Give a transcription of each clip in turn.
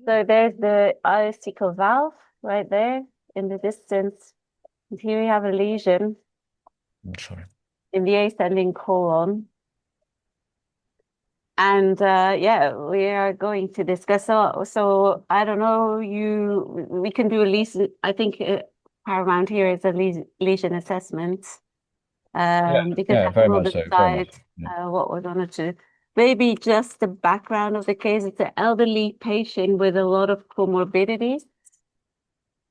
So there's the icicle valve right there in the distance. And here we have a lesion Sorry. in the ascending colon. And yeah, we are going to discuss. So I don't know, we can do a lesion. I think paramount here is a lesion assessment. Because Yeah, then very we'll much so. Very much decide so. Yeah. what we're going to do. Maybe just the background of the case. It's an elderly patient with a lot of comorbidities.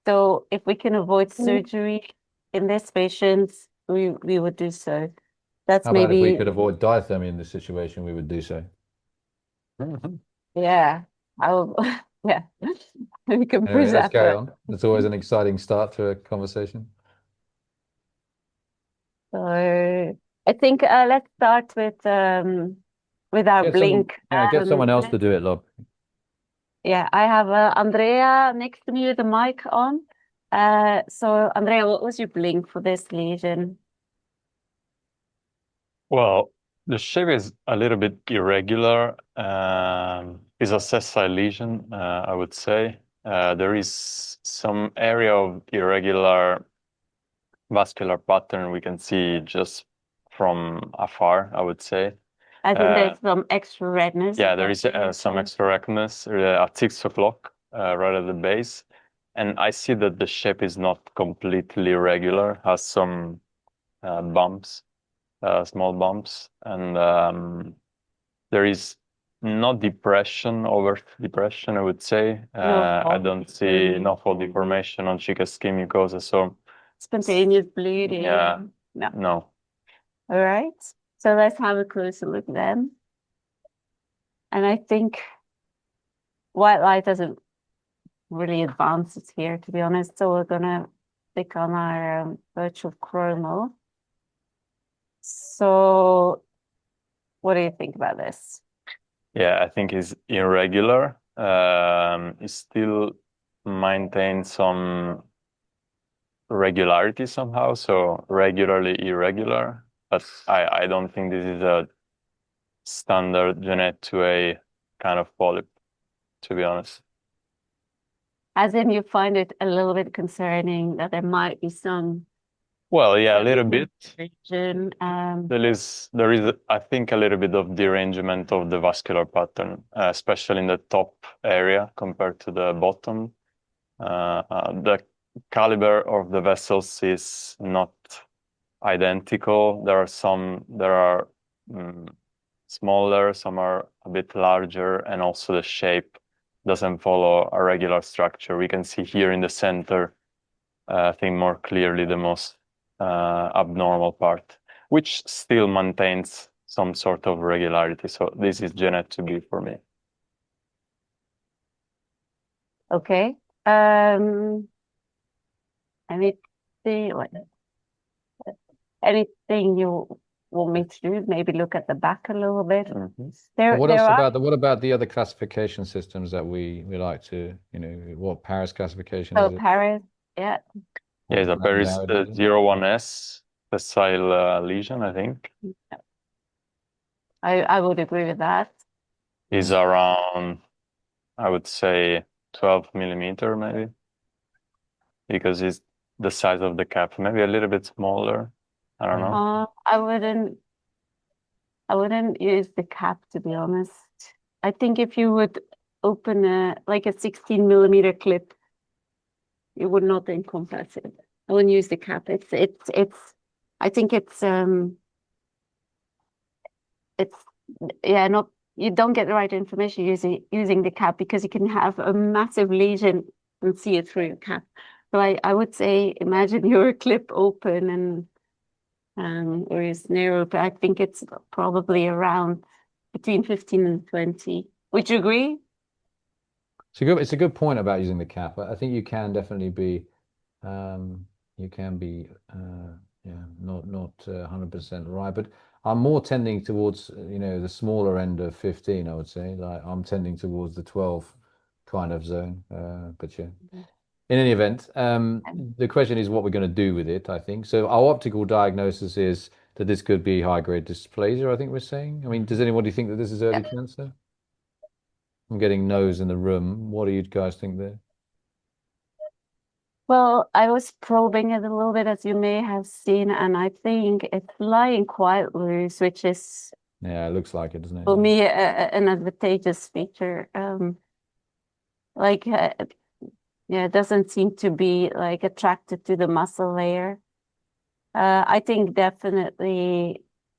So if we can avoid surgery in this patient, we would do so. That's How about if we maybe, could avoid diathermy in this situation, we would do so. yeah, I'll, yeah, we can push Anyway, let's that carry for. on. It's always an exciting start to a conversation. So I think let's start with our Get someone, blink. yeah, get someone else to do it, Lob. Yeah, I have Andrea next to me with the mic on. So Andrea, what was your blink for this lesion? Well, the shape is a little bit irregular. It's a sessile lesion, I would say. There is some area of irregular vascular pattern we can see just from afar, I would say. I think there's some extra redness. Yeah, there is some extra redness at 6 o'clock, right at the base. And I see that the shape is not completely regular, has some bumps. Small bumps, and there is no depression, over depression, I would say. No I don't see no fold deformation on GIEQs mucosa, so spontaneous bleeding. yeah, No. no. All right. So let's have a closer look then. And I think white light doesn't really advance it here, to be honest. So we're gonna click on our virtual chromo. So what do you think about this? Yeah, I think it's irregular. It still maintains some regularity somehow, so regularly irregular. But I don't think this is a standard Genet 2A kind of polyp, to be honest. As in, you find it a little bit concerning that there might be some Well, yeah, a little bit. region. There is, I think, a little bit of derangement of the vascular pattern, especially in the top area compared to the bottom. The caliber of the vessels is not identical. There are some that are smaller, some are a bit larger, and also the shape doesn't follow a regular structure. We can see here in the center, I think more clearly the most abnormal part, which still maintains some sort of regularity. So this is Genet to be for me. Okay. Anything you want me to do? Maybe look at the back a little bit. But what else about what about the other classification systems that we like to, what Paris classification is it? Paris, yeah. Yeah, the Paris 01S facile lesion, I think. I would agree with that. Is around, I would say, 12 millimeter maybe, because it's the size of the cap, maybe a little bit smaller. I don't know. I wouldn't use the cap, to be honest. I think if you would open a 16 millimeter clip, you would not encompass it. I wouldn't use the cap. I think it's yeah, not, you don't get the right information using the cap, because you can have a massive lesion and see it through your cap. So I would say, imagine your clip open or your snare open. I think it's probably around between 15 and 20. Would you agree? It's a good point about using the cap. I think you can definitely be, yeah, not 100% right, but I'm more tending towards, the smaller end of 15, I would say. Like I'm tending towards the 12 kind of zone. But yeah. In any event, the question is what we're going to do with it, I think. So our optical diagnosis is that this could be high-grade dysplasia, I think we're saying. I mean, does anybody think that this is early cancer? I'm getting no's in the room. What do you guys think there? Well, I was probing it a little bit, as you may have seen, and I think it's lying quite loose, which is Yeah, it looks like it, doesn't it? for me an advantageous feature. Like, yeah, it doesn't seem to be like attracted to the muscle layer. I think definitely